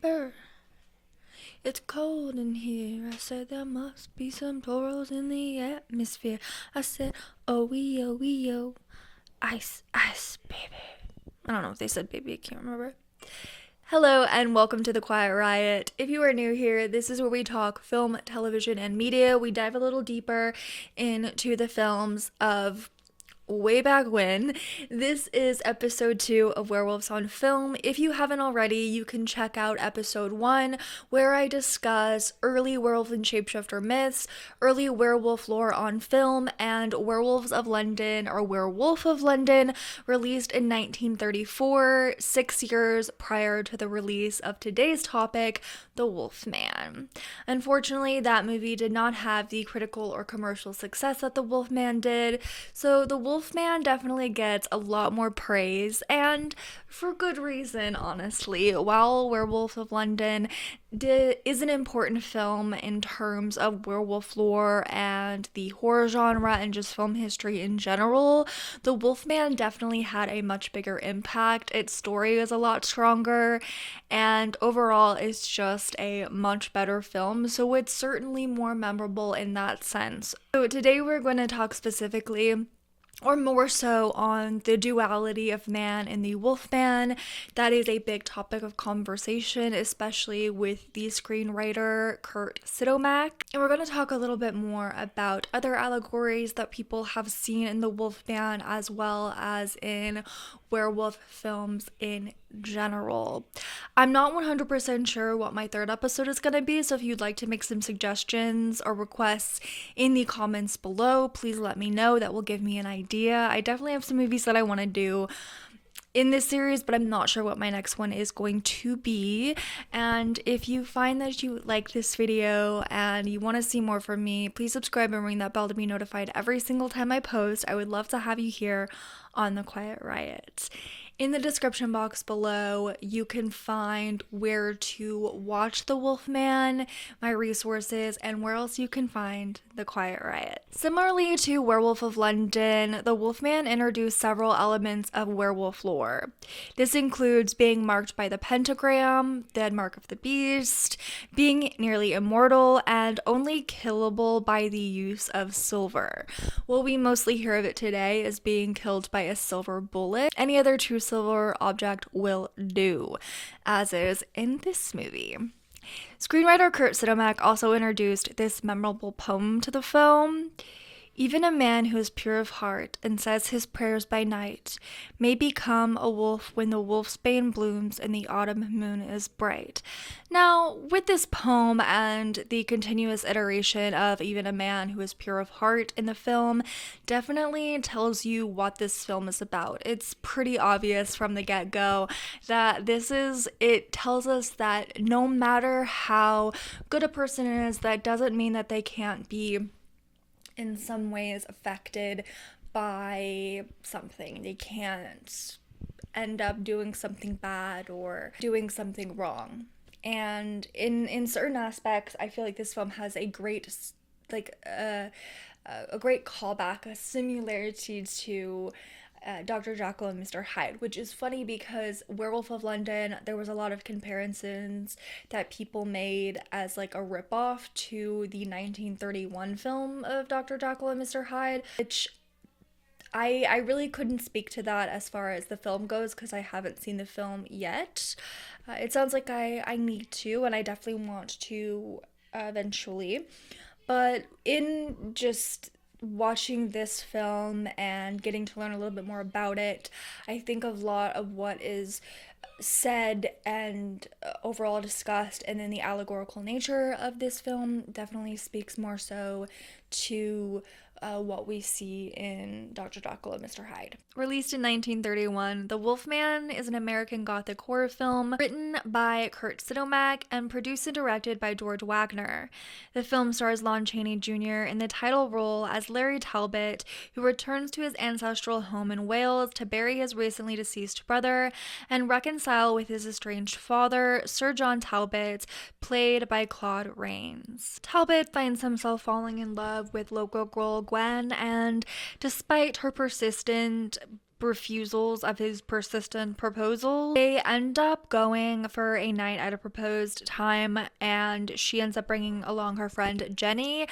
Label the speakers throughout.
Speaker 1: Er, it's cold in here. I said there must be some toros in the atmosphere. I said, oh, wee, oh, ice, ice, baby. I don't know if they said baby, I can't remember. Hello and welcome to the Quiet Riot. If you are new here, this is where we talk film, television, and media. We dive a little deeper into the films of way back when. This is episode 2 of Werewolves on Film. If you haven't already, you can check out episode 1 where I discuss early werewolf and shapeshifter myths, early werewolf lore on film, and Werewolves of London or Werewolf of London, released in 1934, 6 years prior to the release of today's topic, The Wolfman. Unfortunately, that movie did not have the critical or commercial success that The Wolfman did, so The Wolfman definitely gets a lot more praise, and for good reason, honestly. While Werewolf of London is an important film in terms of werewolf lore and the horror genre and just film history in general, The Wolfman definitely had a much bigger impact. Its story is a lot stronger, and overall it's just a much better film, so it's certainly more memorable in that sense. So today we're going to talk specifically, or more so, on the duality of man and the wolfman. That is a big topic of conversation, especially with the screenwriter Kurt Sidomak. And we're going to talk a little bit more about other allegories that people have seen in the wolfman, as well as in werewolf films in general. I'm not 100% sure what my third episode is going to be, so if you'd like to make some suggestions or requests in the comments below, please let me know. That will give me an idea. I definitely have some movies that I want to do in this series, but I'm not sure what my next one is going to be. And if you find that you like this video and you want to see more from me, please subscribe and ring that bell to be notified every single time I post. I would love to have you here on the Quiet Riot. In the description box below, you can find where to watch The Wolfman, my resources, and where else you can find The Quiet Riot. Similarly to Werewolf of London, The Wolfman introduced several elements of werewolf lore. This includes being marked by the pentagram, the mark of the beast, being nearly immortal, and only killable by the use of silver. What we mostly hear of it today is being killed by a silver bullet. Any other true silver object will do, as is in this movie. Screenwriter Kurt Sidomak also introduced this memorable poem to the film. Even a man who is pure of heart and says his prayers by night may become a wolf when the wolfsbane blooms and the autumn moon is bright. Now, with this poem and the continuous iteration of even a man who is pure of heart in the film, definitely tells you what this film is about. It's pretty obvious from the get-go that it tells us that no matter how good a person is, that doesn't mean that they can't be in some ways affected by something. They can't end up doing something bad or doing something wrong. And in certain aspects, I feel like this film has a great a great callback, a similarity to Dr. Jekyll and Mr. Hyde, which is funny because Werewolf of London, there was a lot of comparisons that people made as like a ripoff to the 1931 film of Dr. Jekyll and Mr. Hyde, which I really couldn't speak to that as far as the film goes because I haven't seen the film yet. It sounds like I need to, and I definitely want to eventually. But in just watching this film and getting to learn a little bit more about it, I think a lot of what is said and overall discussed, and then the allegorical nature of this film definitely speaks more so to what we see in Dr. Jekyll and Mr. Hyde. Released in 1931, The Wolfman is an American Gothic horror film written by Kurt Sidomak and produced and directed by George Wagner. The film stars Lon Chaney Jr. in the title role as Larry Talbot, who returns to his ancestral home in Wales to bury his recently deceased brother and reconcile with his estranged father, Sir John Talbot, played by Claude Rains. Talbot finds himself falling in love with local girl Gwen, and despite her persistent refusals of his persistent proposals. They end up going for a night at a proposed time, and she ends up bringing along her friend Jenny,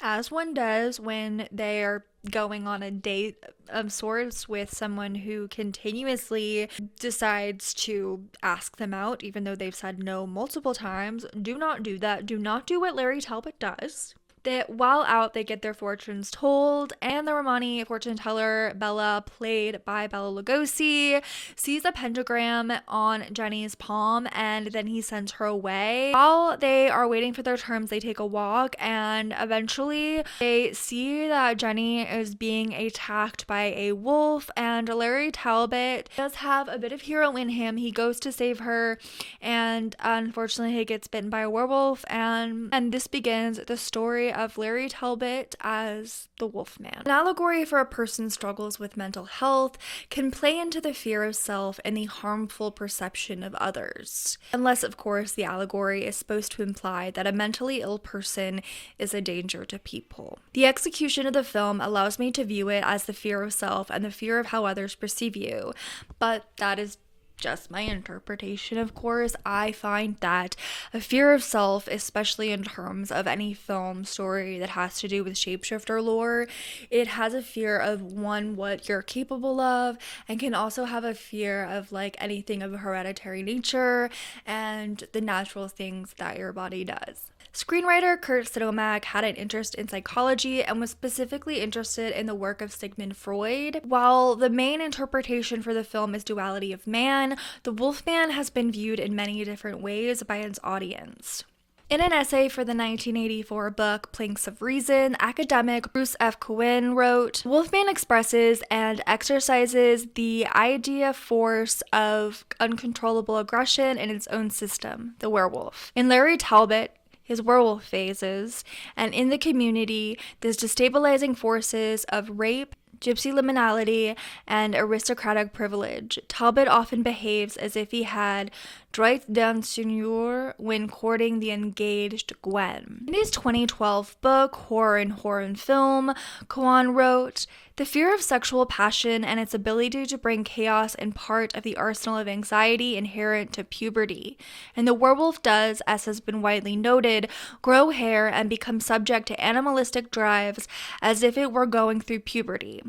Speaker 1: as one does when they are going on a date of sorts with someone who continuously decides to ask them out, even though they've said no multiple times. Do not do that. Do not do what Larry Talbot does. That while out, they get their fortunes told, and the Romani fortune teller, Bella, played by Bela Lugosi, sees a pentagram on Jenny's palm, and then he sends her away. While they are waiting for their turns, they take a walk, and eventually they see that Jenny is being attacked by a wolf, and Larry Talbot does have a bit of hero in him. He goes to save her, and unfortunately he gets bitten by a werewolf, and this begins the story of Larry Talbot as the Wolfman. An allegory for a person's struggles with mental health can play into the fear of self and the harmful perception of others. Unless, of course, the allegory is supposed to imply that a mentally ill person is a danger to people. The execution of the film allows me to view it as the fear of self and the fear of how others perceive you, but that is just my interpretation, of course. I find that a fear of self, especially in terms of any film story that has to do with shapeshifter lore, it has a fear of, one, what you're capable of, and can also have a fear of like anything of a hereditary nature and the natural things that your body does. Screenwriter Kurt Sidomak had an interest in psychology and was specifically interested in the work of Sigmund Freud. While the main interpretation for the film is duality of man, the Wolfman has been viewed in many different ways by its audience. In an essay for the 1984 book Planks of Reason, academic Bruce F. Cohen wrote, "Wolfman expresses and exercises the idea force of uncontrollable aggression in its own system, the werewolf. In Larry Talbot, his werewolf phases, and in the community, the destabilizing forces of rape, gypsy liminality, and aristocratic privilege. Talbot often behaves as if he had droit d'un seigneur when courting the engaged Gwen." In his 2012 book, Horror and Film, Cohen wrote, "The fear of sexual passion and its ability to bring chaos is part of the arsenal of anxiety inherent to puberty. And the werewolf does, as has been widely noted, grow hair and become subject to animalistic drives as if it were going through puberty.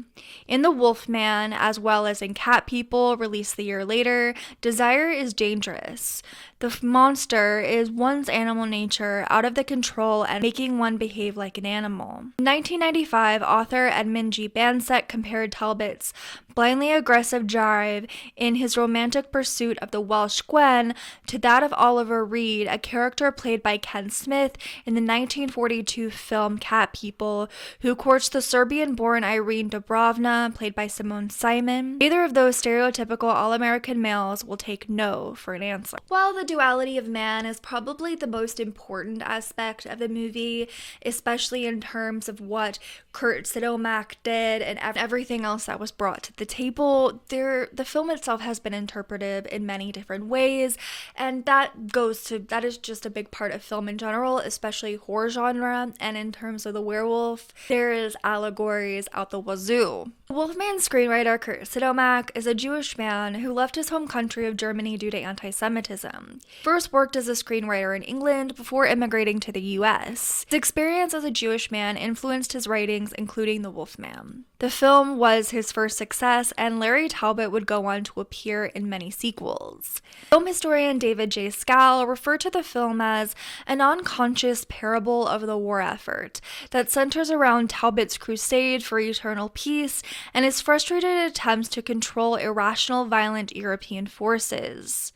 Speaker 1: In The Wolfman, as well as in Cat People, released the year later, desire is dangerous. The monster is one's animal nature out of the control and making one behave like an animal." In 1995, author Edmund G. Bansett compared Talbot's blindly aggressive drive in his romantic pursuit of the Welsh Gwen to that of Oliver Reed, a character played by Ken Smith in the 1942 film Cat People, who courts the Serbian-born Irene Dubrovna, played by Simone Simon. Neither of those stereotypical all-American males will take no for an answer. While the duality of man is probably the most important aspect of the movie, especially in terms of what Kurt Sidomak did and everything else that was brought to the table, the film itself has been interpreted in many different ways, and that is just a big part of film in general, especially horror genre, and in terms of the werewolf, there is allegories out the wazoo. Wolfman screenwriter Kurt Sidomak is a Jewish man who left his home country of Germany due to anti-Semitism. First worked as a screenwriter in England before immigrating to the US. His experience as a Jewish man influenced his writings, including The Wolfman. The film was his first success, and Larry Talbot would go on to appear in many sequels. Film historian David J. Scal referred to the film as an unconscious parable of the war effort that centers around Talbot's crusade for eternal peace and his frustrated attempts to control irrational, violent European forces.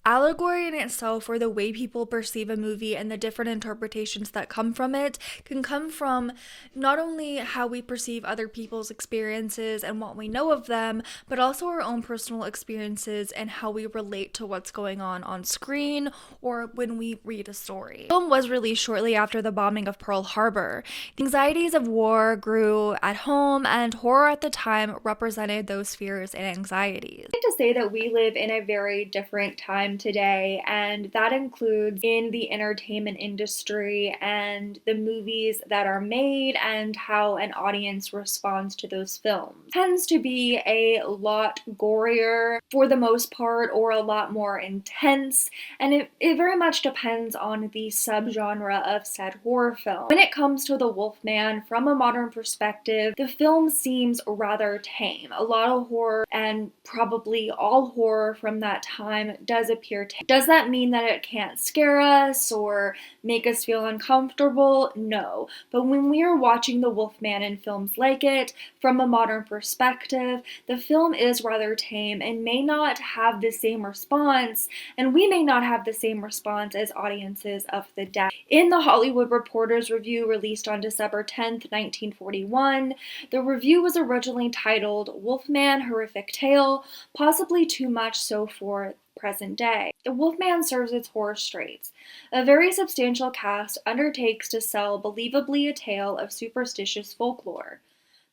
Speaker 1: Allegory in itself, or the way people perceive a movie and the different interpretations that come from it, can come from not only how we perceive other people's experiences and what we know of them, but also our own personal experiences and how we relate to what's going on screen or when we read a story. The film was released shortly after the bombing of Pearl Harbor. The anxieties of war grew at home, and horror at the time represented those fears and anxieties. I like to say that we live in a very different time
Speaker 2: today, and that includes in the entertainment industry and the movies that are made and how an audience responds to those films. It tends to be a lot gorier for the most part, or a lot more intense, and it very much depends on the subgenre of said horror film. When it comes to the Wolfman, from a modern perspective, the film seems rather tame. A lot of horror, and probably all horror from that time, does appear tame. Does that mean that it can't scare us or make us feel uncomfortable? No. But when we are watching the Wolfman and films like it, from a modern perspective, the film is rather tame and may not have the same response, and we may not have the same response as audiences of the day. In the Hollywood Reporter's review released on December 10th, 1941, the review was originally titled Wolfman Horrific Tale, possibly too much so for present day. The Wolfman serves its horror straight. A very substantial cast undertakes to sell believably a tale of superstitious folklore,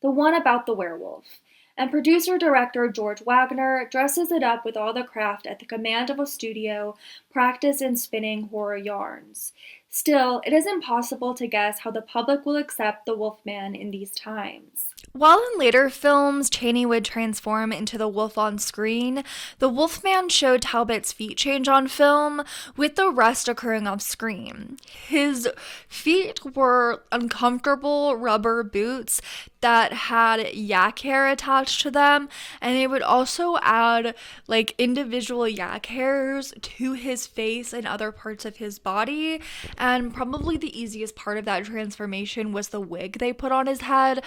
Speaker 2: the one about the werewolf. And producer-director George Wagner dresses it up with all the craft at the command of a studio practiced in spinning horror yarns. Still, it is impossible to guess how the public will accept the Wolfman in these times.
Speaker 1: While in later films Chaney would transform into the wolf on screen, the Wolfman showed Talbot's feet change on film, with the rest occurring off screen. His feet were uncomfortable rubber boots that had yak hair attached to them, and they would also add like individual yak hairs to his face and other parts of his body. And probably the easiest part of that transformation was the wig they put on his head.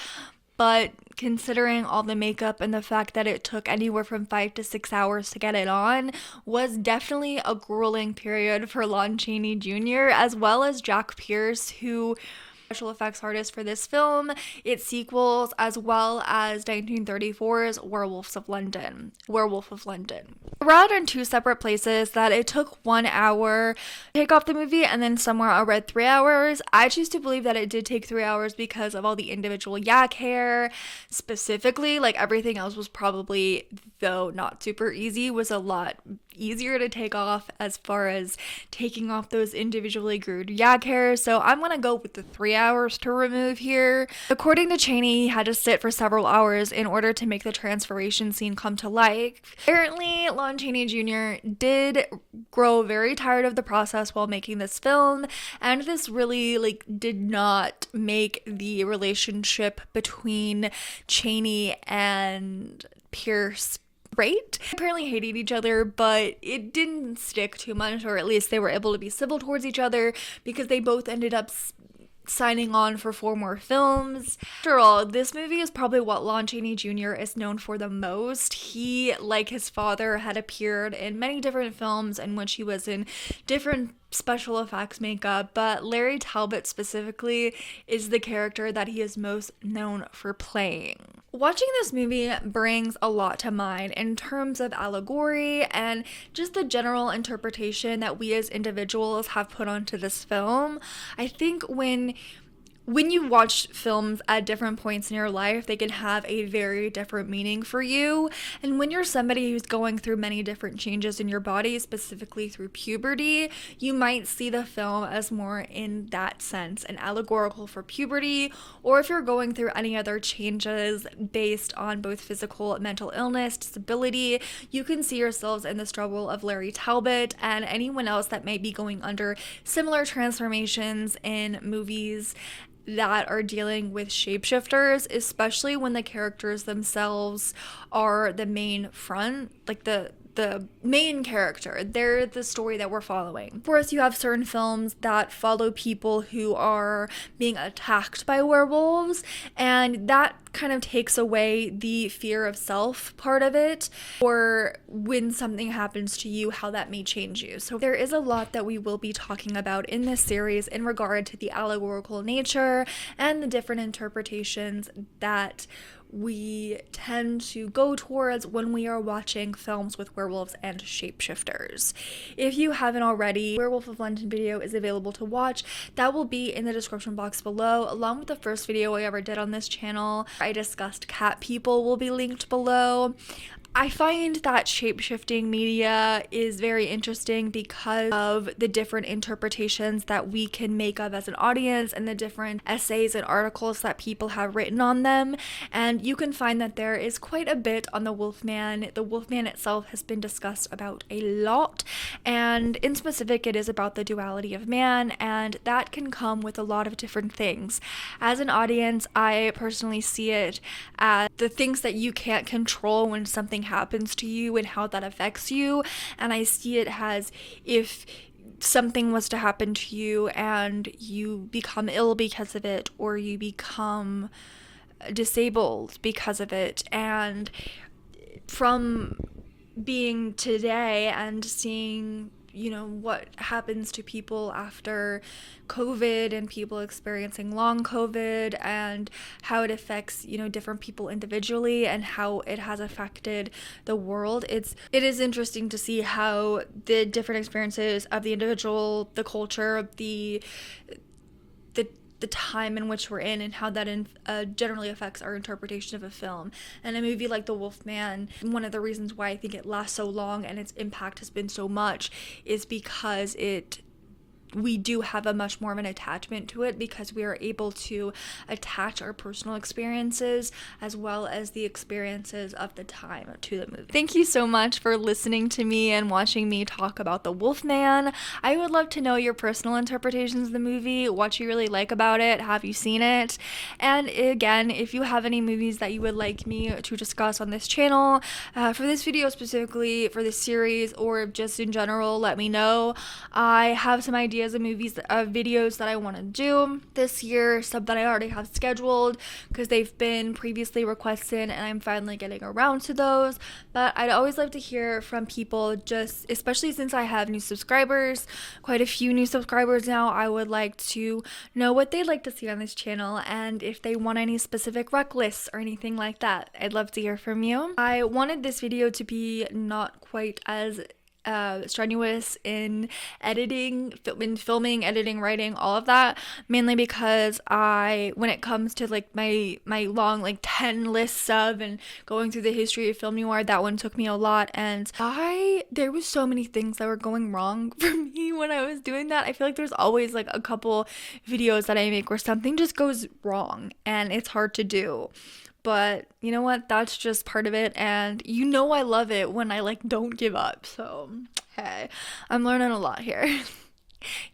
Speaker 1: But considering all the makeup and the fact that it took anywhere from 5 to 6 hours to get it on, was definitely a grueling period for Lon Chaney Jr. as well as Jack Pierce, who special effects artist for this film, its sequels, as well as 1934's Werewolf of London. I read in 2 separate places that it took 1 hour to take off the movie, and then somewhere I read 3 hours. I choose to believe that it did take 3 hours because of all the individual yak hair. Specifically, like everything else was probably, though not super easy, was a lot easier to take off as far as taking off those individually glued yak hairs, so I'm gonna go with the 3 hours to remove here. According to Chaney, he had to sit for several hours in order to make the transformation scene come to life. Apparently, Lon Chaney Jr. did grow very tired of the process while making this film, and this really did not make the relationship between Chaney and Pierce great. They apparently hated each other, but it didn't stick too much, or at least they were able to be civil towards each other because they both ended up signing on for 4 more films. After all, this movie is probably what Lon Chaney Jr. is known for the most. He, like his father, had appeared in many different films in which he was in different special effects makeup, but Larry Talbot specifically is the character that he is most known for playing. Watching this movie brings a lot to mind in terms of allegory and just the general interpretation that we as individuals have put onto this film. I think when you watch films at different points in your life, they can have a very different meaning for you. And when you're somebody who's going through many different changes in your body, specifically through puberty, you might see the film as more in that sense, an allegorical for puberty, or if you're going through any other changes based on both physical and mental illness, disability, you can see yourselves in the struggle of Larry Talbot and anyone else that may be going under similar transformations in movies that are dealing with shapeshifters, especially when the characters themselves are the main front, like the main character. They're the story that we're following. Of course, you have certain films that follow people who are being attacked by werewolves, and that kind of takes away the fear of self part of it, or when something happens to you, how that may change you. So there is a lot that we will be talking about in this series in regard to the allegorical nature and the different interpretations that we tend to go towards when we are watching films with werewolves and shapeshifters. If you haven't already, Werewolf of London video is available to watch. That will be in the description box below, along with the first video I ever did on this channel. I discussed cat people will be linked below. I find that shape-shifting media is very interesting because of the different interpretations that we can make of as an audience and the different essays and articles that people have written on them. And you can find that there is quite a bit on the Wolfman. The Wolfman itself has been discussed about a lot, and in specific, it is about the duality of man, and that can come with a lot of different things. As an audience, I personally see it as the things that you can't control when something happens to you and how that affects you. And I see it as if something was to happen to you and you become ill because of it, or you become disabled because of it. And from being today and seeing, you know, what happens to people after COVID and people experiencing long COVID and how it affects, you know, different people individually and how it has affected the world. It is interesting to see how the different experiences of the individual, the culture, the time in which we're in, and how that generally affects our interpretation of a film. And a movie like The Wolfman, one of the reasons why I think it lasts so long and its impact has been so much is because we do have a much more of an attachment to it, because we are able to attach our personal experiences as well as the experiences of the time to the movie. Thank you so much for listening to me and watching me talk about The Wolfman. I would love to know your personal interpretations of the movie, what you really like about it, have you seen it? And again, if you have any movies that you would like me to discuss on this channel, for this video specifically, for this series, or just in general, let me know. I have some ideas of movies, videos that I want to do this year, some that I already have scheduled because they've been previously requested and I'm finally getting around to those. But I'd always love to hear from people, just especially since I have new subscribers, quite a few new subscribers now. I would like to know what they'd like to see on this channel, and if they want any specific rec lists or anything like that. I'd love to hear from you. I wanted this video to be not quite as strenuous in editing, filming, editing, writing, all of that, mainly because when it comes to like my long like 10 lists of and going through the history of film noir, that one took me a lot, and there was so many things that were going wrong for me when I was doing that. I feel like there's always like a couple videos that I make where something just goes wrong and it's hard to do. But you know what? That's just part of it. And you know I love it when I like don't give up. So, hey, I'm learning a lot here.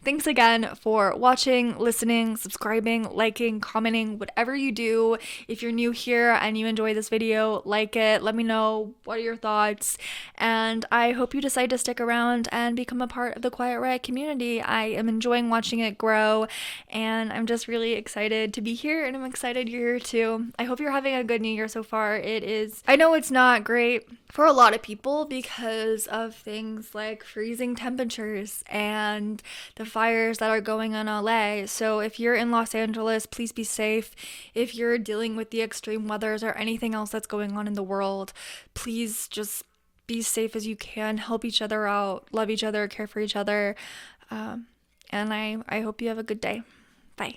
Speaker 1: Thanks again for watching, listening, subscribing, liking, commenting, whatever you do. If you're new here and you enjoy this video, like it, let me know what are your thoughts, and I hope you decide to stick around and become a part of the Quiet Riot community. I am enjoying watching it grow, and I'm just really excited to be here, and I'm excited you're here too. I hope you're having a good New Year so far. I know it's not great for a lot of people because of things like freezing temperatures and the fires that are going on in LA. So if you're in Los Angeles, please be safe. If you're dealing with the extreme weathers or anything else that's going on in the world, please just be safe as you can. Help each other out, love each other, care for each other. And I hope you have a good day. Bye.